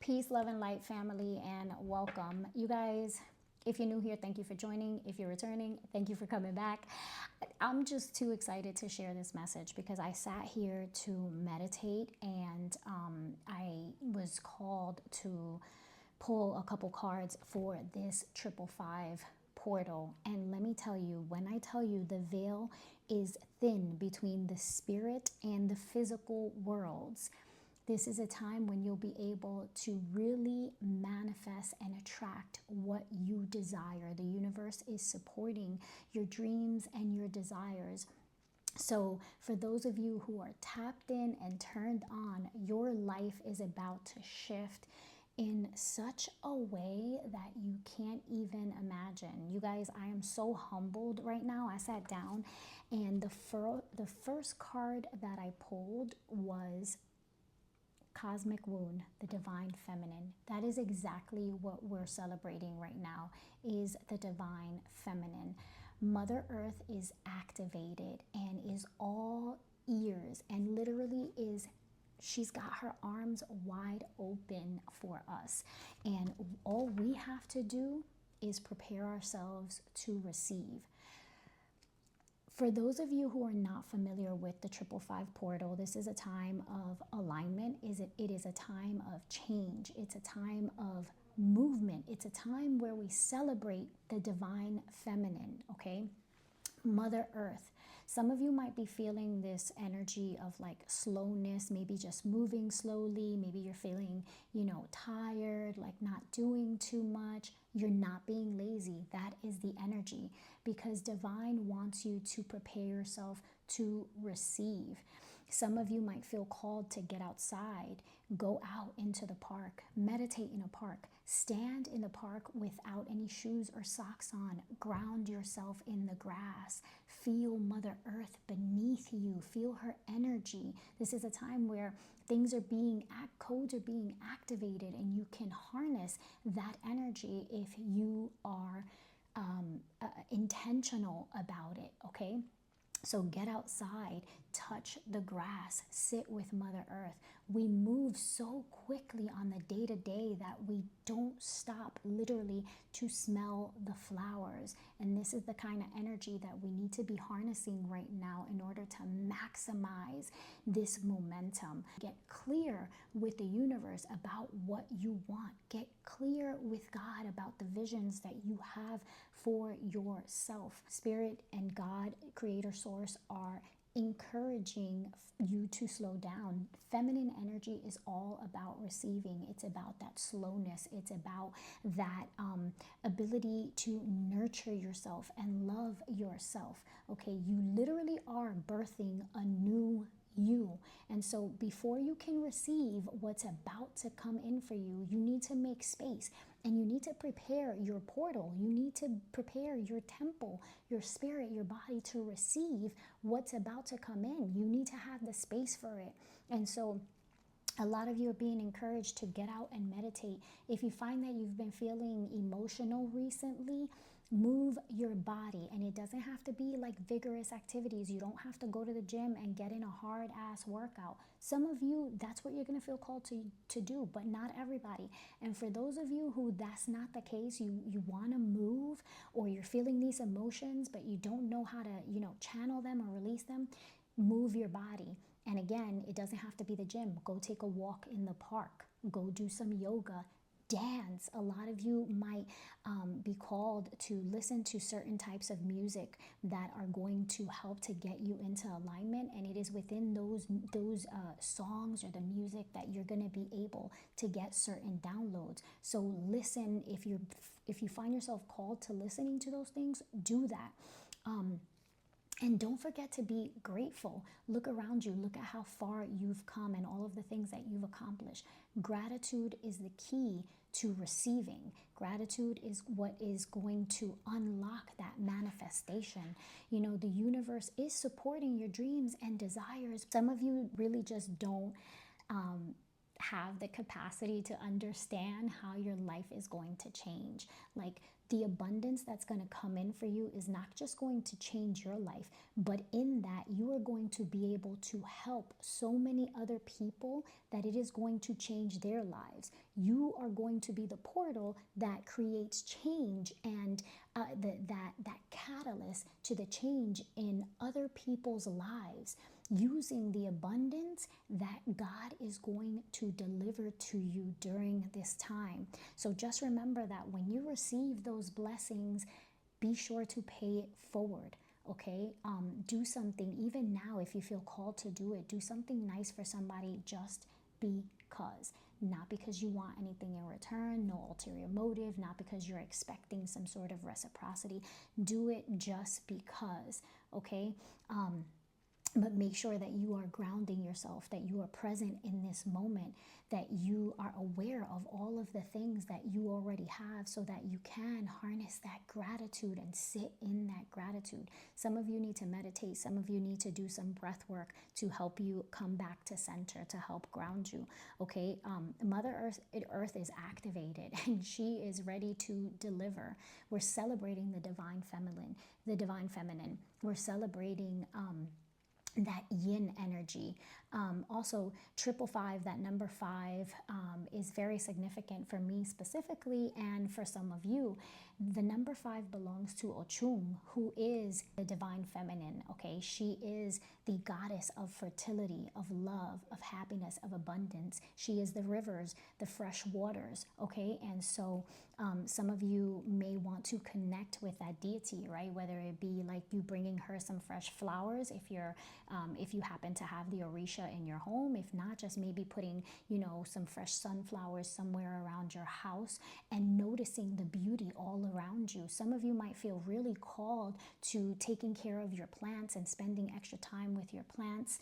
Peace, love, and light, family, and welcome. You guys, if you're new here, thank you for joining. If you're returning, thank you for coming back. I'm just too excited to share this message because I sat here to meditate and I was called to pull a couple cards for this 555 portal. And let me tell you, when I tell you the veil is thin between the spirit and the physical worlds, this is a time when you'll be able to really manifest and attract what you desire. The universe is supporting your dreams and your desires. So for those of you who are tapped in and turned on, your life is about to shift in such a way that you can't even imagine. You guys, I am so humbled right now. I sat down and the first card that I pulled was Cosmic Wound, the Divine Feminine. That is exactly what we're celebrating right now, is the Divine Feminine. Mother Earth is activated and is all ears and literally she's got her arms wide open for us. And all we have to do is prepare ourselves to receive. For those of you who are not familiar with the 555 portal, this is a time of alignment. It is a time of change. It's a time of movement. It's a time where we celebrate the divine feminine, okay? Mother Earth. Some of you might be feeling this energy of like slowness, maybe just moving slowly. Maybe you're feeling, tired, like not doing too much. You're not being lazy. That is the energy, because divine wants you to prepare yourself to receive. Some of you might feel called to get outside, go out into the park, meditate in a park, stand in the park without any shoes or socks on, ground yourself in the grass, feel Mother Earth beneath you, feel her energy. This is a time where codes are being activated, and you can harness that energy if you are intentional about it, okay? So get outside, touch the grass, sit with Mother Earth. We move so quickly on the day-to-day that we don't stop literally to smell the flowers. And this is the kind of energy that we need to be harnessing right now in order to maximize this momentum. Get clear with the universe about what you want. Get clear with God about the visions that you have for yourself. Spirit and God, Creator Source, are encouraging you to slow down. Feminine energy is all about receiving. It's about that slowness. It's about that ability to nurture yourself and love yourself. Okay, you literally are birthing a new you. And so before you can receive what's about to come in for you, you need to make space. And you need to prepare your portal. You need to prepare your temple, your spirit, your body to receive what's about to come in. You need to have the space for it. And so a lot of you are being encouraged to get out and meditate. If you find that you've been feeling emotional recently, move your body. And it doesn't have to be like vigorous activities. You don't have to go to the gym and get in a hard ass workout. Some of you, that's what you're going to feel called to do, but not everybody. And for those of you who that's not the case, you want to move, or you're feeling these emotions but you don't know how to channel them or release them, move your body. And again, it doesn't have to be the gym. Go take a walk in the park. Go do some yoga. Dance. A lot of you might be called to listen to certain types of music that are going to help to get you into alignment, and it is within those songs or the music that you're going to be able to get certain downloads. So listen. If you find yourself called to listening to those things, do that. And don't forget to be grateful. Look around you. Look at how far you've come and all of the things that you've accomplished. Gratitude is the key to receiving. Gratitude is what is going to unlock that manifestation. The universe is supporting your dreams and desires. Some of you really just don't have the capacity to understand how your life is going to change. Like, the abundance that's going to come in for you is not just going to change your life, but in that you are going to be able to help so many other people that it is going to change their lives. You are going to be the portal that creates change and that catalyst to the change in other people's lives, using the abundance that God is going to deliver to you during this time. So just remember that when you receive those blessings, be sure to pay it forward. Okay, do something even now if you feel called to do it. Do something nice for somebody just because. Not because you want anything in return, no ulterior motive, not because you're expecting some sort of reciprocity. Do it just because, okay? But make sure that you are grounding yourself, that you are present in this moment, that you are aware of all of the things that you already have so that you can harness that gratitude and sit in that gratitude. Some of you need to meditate. Some of you need to do some breath work to help you come back to center, to help ground you, okay? Mother Earth is activated and she is ready to deliver. We're celebrating the divine feminine. We're celebrating that yin energy. Also, 555, that number 5, is very significant for me specifically, and for some of you. The number 5 belongs to Ochum, who is the divine feminine, okay? She is the goddess of fertility, of love, of happiness, of abundance. She is the rivers, the fresh waters, okay? And so some of you may want to connect with that deity, right? Whether it be like you bringing her some fresh flowers, if you happen to have the Orisha in your home. If not, just maybe putting, some fresh sunflowers somewhere around your house and noticing the beauty all around you. Some of you might feel really called to taking care of your plants and spending extra time with your plants.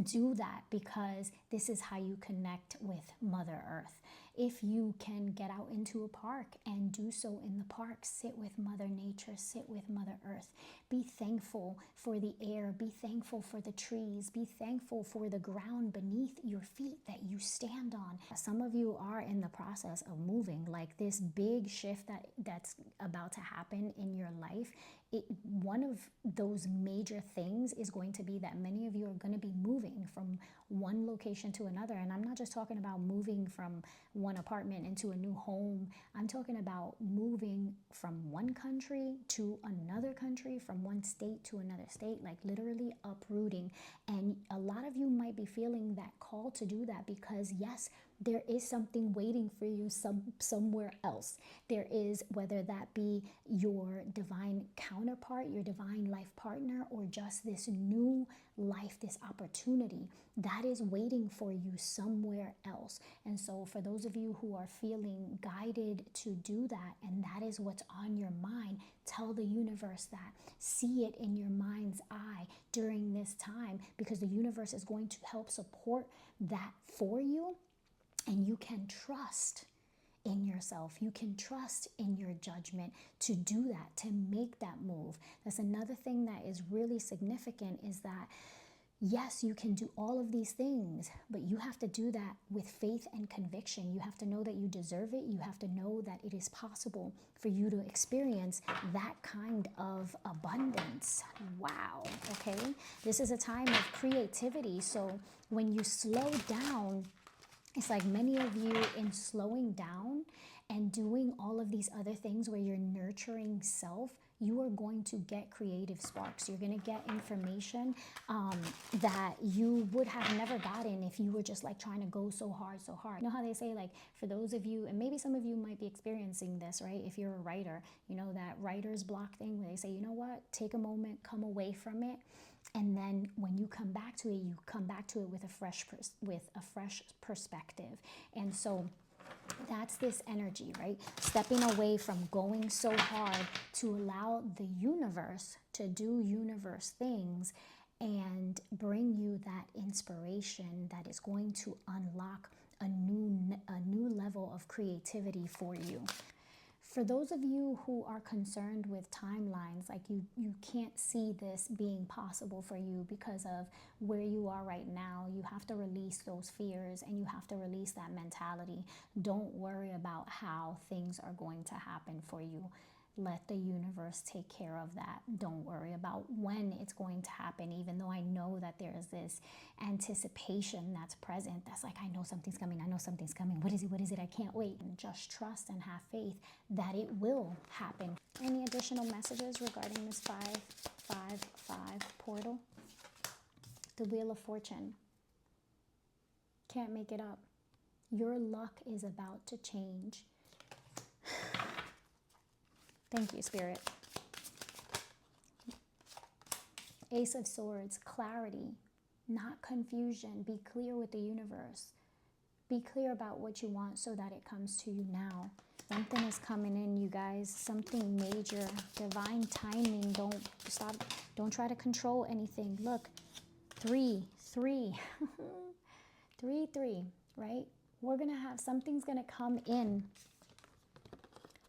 Do that, because this is how you connect with Mother Earth. If you can get out into a park and do so in the park, sit with Mother Nature, sit with Mother Earth. Be thankful for the air, be thankful for the trees, be thankful for the ground beneath your feet that you stand on. Some of you are in the process of moving, like this big shift that's about to happen in your life. One of those major things is going to be that many of you are going to be moving from one location to another. And I'm not just talking about moving from one apartment into a new home. I'm talking about moving from one country to another country, from one state to another state, like literally uprooting. And a lot of you might be feeling that call to do that because, yes, there is something waiting for you somewhere else. There is, whether that be your divine counterpart, your divine life partner, or just this new life, this opportunity that is waiting for you somewhere else. And so for those of you who are feeling guided to do that, and that is what's on your mind, tell the universe that. See it in your mind's eye during this time, because the universe is going to help support that for you. And you can trust in yourself. You can trust in your judgment to do that, to make that move. That's another thing that is really significant, is that yes, you can do all of these things, but you have to do that with faith and conviction. You have to know that you deserve it. You have to know that it is possible for you to experience that kind of abundance. Wow, okay? This is a time of creativity. So when you slow down, it's like many of you, in slowing down and doing all of these other things where you're nurturing self, you are going to get creative sparks. You're going to get information that you would have never gotten if you were just like trying to go so hard. You know how they say, like, for those of you, and maybe some of you might be experiencing this, right? If you're a writer, that writer's block thing where they say, you know what, take a moment, come away from it. And then when you come back to it, you come back to it with a fresh perspective. And so that's this energy, right? Stepping away from going so hard to allow the universe to do universe things and bring you that inspiration that is going to unlock a new level of creativity for you. For those of you who are concerned with timelines, like you can't see this being possible for you because of where you are right now, you have to release those fears and you have to release that mentality. Don't worry about how things are going to happen for you. Let the universe take care of that. Don't worry about when it's going to happen, even though I know that there is this anticipation that's present. That's like, I know something's coming. I know something's coming. What is it? What is it? I can't wait. And just trust and have faith that it will happen. Any additional messages regarding this 555 portal? The Wheel of Fortune. Can't make it up. Your luck is about to change. Thank you, Spirit. Ace of Swords, clarity, not confusion. Be clear with the universe. Be clear about what you want so that it comes to you now. Something is coming in, you guys. Something major. Divine timing. Don't stop. Don't try to control anything. Look, 3, 3. 3, 3, right? We're going to have, something's going to come in.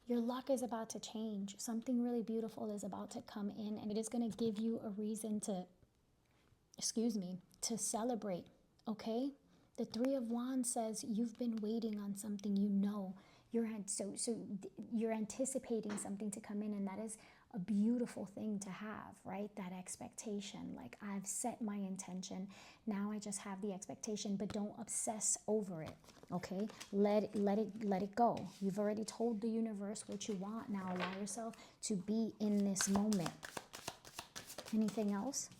Your luck is about to change. Something really beautiful is about to come in, and it is going to give you a reason to, to celebrate, okay? The 3 of Wands says you've been waiting on something, you know. You're anticipating something to come in, and that is a beautiful thing to have, right? That expectation. Like, I've set my intention. Now I just have the expectation, but don't obsess over it. Okay, let it go. You've already told the universe what you want. Now allow yourself to be in this moment. Anything else?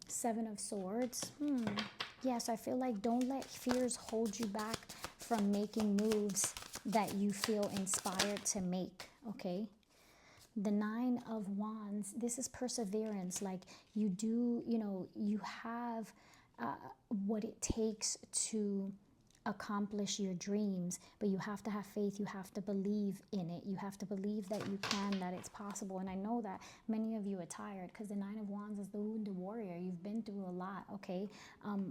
7 of Swords. Yes, I feel like don't let fears hold you back from making moves that you feel inspired to make. Okay. The 9 of Wands. This is perseverance. Like, you do, you have what it takes to accomplish your dreams, but you have to have faith. You have to believe in it. You have to believe that you can, that it's possible. And I know that many of you are tired, because the 9 of Wands is the wounded warrior. You've been through a lot, okay?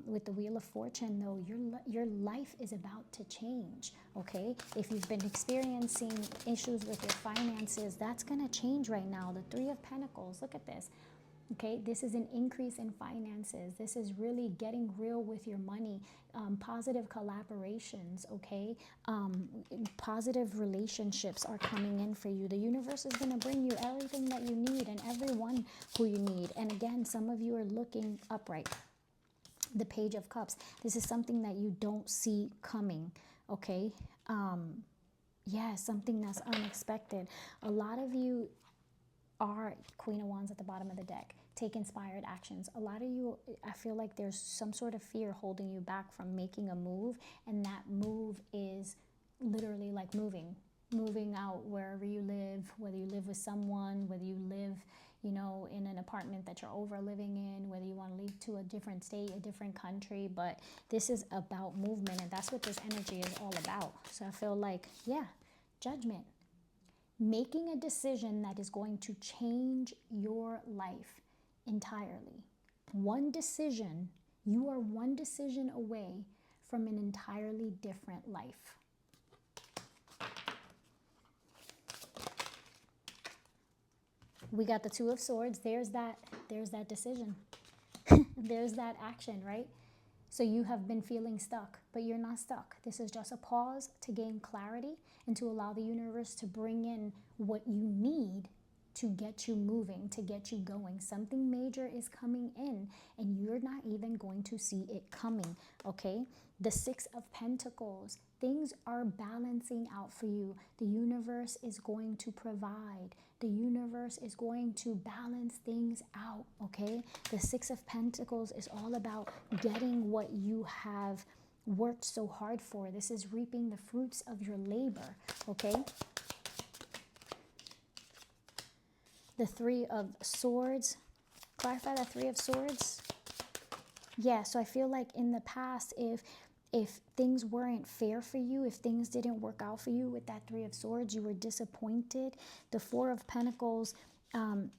With the Wheel of Fortune, though, your life is about to change, okay? If you've been experiencing issues with your finances, that's going to change right now. The 3 of Pentacles, look at this. Okay, this is an increase in finances. This is really getting real with your money. Positive collaborations, okay? Positive relationships are coming in for you. The universe is going to bring you everything that you need and everyone who you need. And again, some of you are looking upright. The Page of Cups. This is something that you don't see coming, okay? Yeah, something that's unexpected. A lot of you are Queen of Wands at the bottom of the deck. Take inspired actions. A lot of you, I feel like there's some sort of fear holding you back from making a move, and that move is literally like moving out wherever you live, whether you live with someone, whether you live, in an apartment that you're over living in, whether you want to leave to a different state, a different country, but this is about movement, and that's what this energy is all about. So I feel like, yeah, judgment. Making a decision that is going to change your life entirely. One decision, you are one decision away from an entirely different life. We got the 2 of Swords. There's that decision. There's that action, right? So you have been feeling stuck, but you're not stuck. This is just a pause to gain clarity and to allow the universe to bring in what you need to get you moving, to get you going. Something major is coming in, and you're not even going to see it coming, okay? The 6 of Pentacles. Things are balancing out for you. The universe is going to provide. The universe is going to balance things out, okay? The 6 of Pentacles is all about getting what you have worked so hard for. This is reaping the fruits of your labor, okay? The 3 of Swords. Clarify that 3 of Swords. Yeah, so I feel like in the past, if things weren't fair for you, if things didn't work out for you with that 3 of Swords, you were disappointed. The 4 of Pentacles,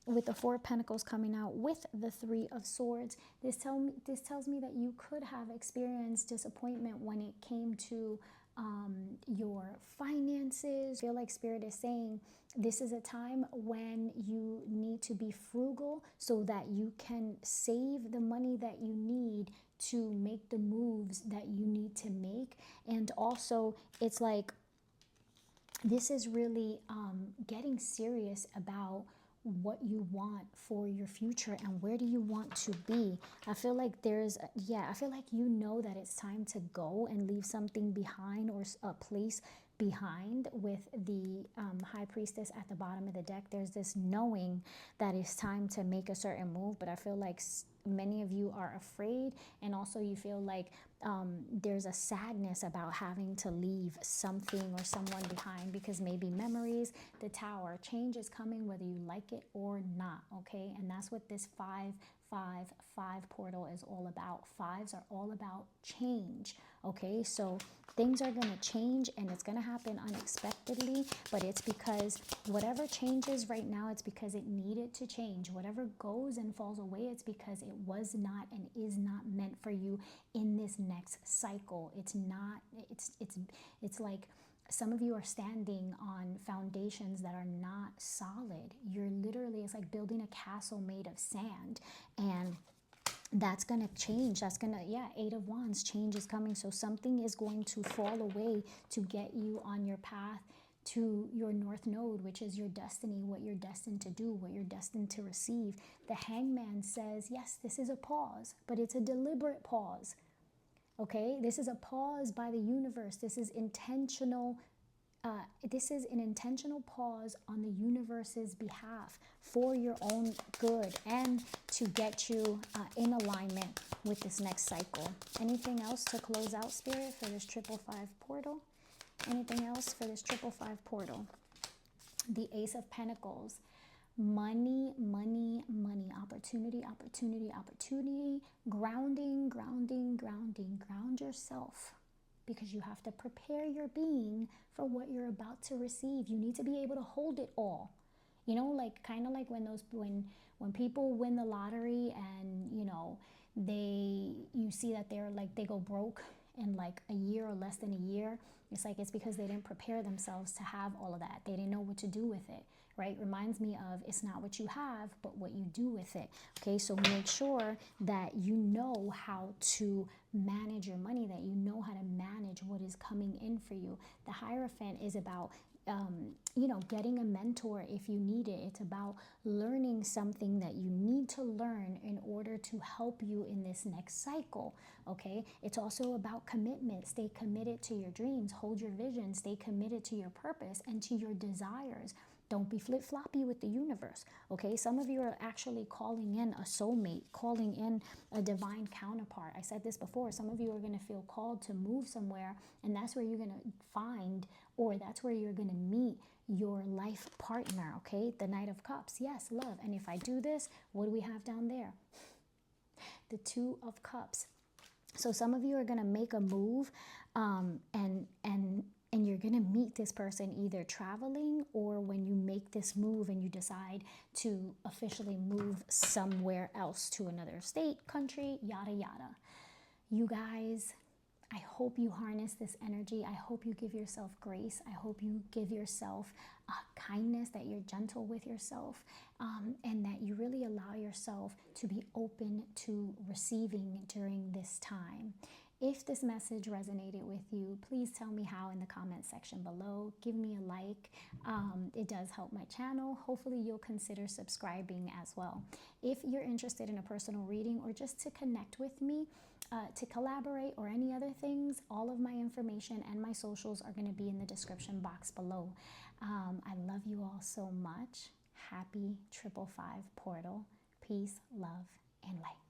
with the 4 of Pentacles coming out with the 3 of Swords, this tells me that you could have experienced disappointment when it came to your finances. I feel like Spirit is saying this is a time when you need to be frugal so that you can save the money that you need to make the moves that you need to make. And also, it's like this is really getting serious about what you want for your future and where do you want to be. I feel like I feel like you know that it's time to go and leave something behind, or a place behind. With the High Priestess at the bottom of the deck, there's this knowing that it's time to make a certain move, but I feel like many of you are afraid, and also you feel like there's a sadness about having to leave something or someone behind, because maybe memories. The Tower, change is coming whether you like it or not, okay? And that's what this 555 portal is all about. Fives are all about change, okay? So things are going to change, and it's going to happen unexpectedly, but it's because whatever changes right now, it's because it needed to change. Whatever goes and falls away, it's because it was not and is not meant for you in this next cycle. It's not, it's like some of you are standing on foundations that are not solid. You're literally, it's like building a castle made of sand, and that's going to change. That's going to, Eight of Wands, change is coming. So something is going to fall away to get you on your path to your North Node, which is your destiny, what you're destined to do, what you're destined to receive. The Hangman says, yes, this is a pause, but it's a deliberate pause. Okay, this is a pause by the universe. This is intentional. This is an intentional pause on the universe's behalf for your own good and to get you in alignment with this next cycle. Anything else to close out, Spirit, for this 555 portal? Anything else for this 555 portal? The Ace of Pentacles. Money, money, money. Opportunity, opportunity, opportunity. Grounding, grounding, grounding. Ground yourself, because you have to prepare your being for what you're about to receive. You need to be able to hold it all. You know, like kind of like when people win the lottery and, you know, you see that they go broke in like a year or less than a year. It's because they didn't prepare themselves to have all of that. They didn't know what to do with it, right? Reminds me of, it's not what you have, but what you do with it. Okay, so make sure that you know how to manage your money, that you know how to manage what is coming in for you. The Hierophant is about getting a mentor if you need it. It's about learning something that you need to learn in order to help you in this next cycle, okay? It's also about commitment. Stay committed to your dreams. Hold your vision. Stay committed to your purpose and to your desires. Don't be flip-floppy with the universe, okay? Some of you are actually calling in a soulmate, calling in a divine counterpart. I said this before. Some of you are going to feel called to move somewhere, and that's where you're going to find, or that's where you're going to meet your life partner, okay? The Knight of Cups. Yes, love. And if I do this, what do we have down there? The Two of Cups. So some of you are going to make a move, and you're going to meet this person either traveling or when you make this move and you decide to officially move somewhere else, to another state, country, yada, yada. You guys, I hope you harness this energy. I hope you give yourself grace. I hope you give yourself kindness, that you're gentle with yourself, and that you really allow yourself to be open to receiving during this time. If this message resonated with you, please tell me how in the comment section below. Give me a like. It does help my channel. Hopefully you'll consider subscribing as well. If you're interested in a personal reading or just to connect with me, to collaborate or any other things, all of my information and my socials are going to be in the description box below. I love you all so much. Happy 555 portal. Peace, love, and light.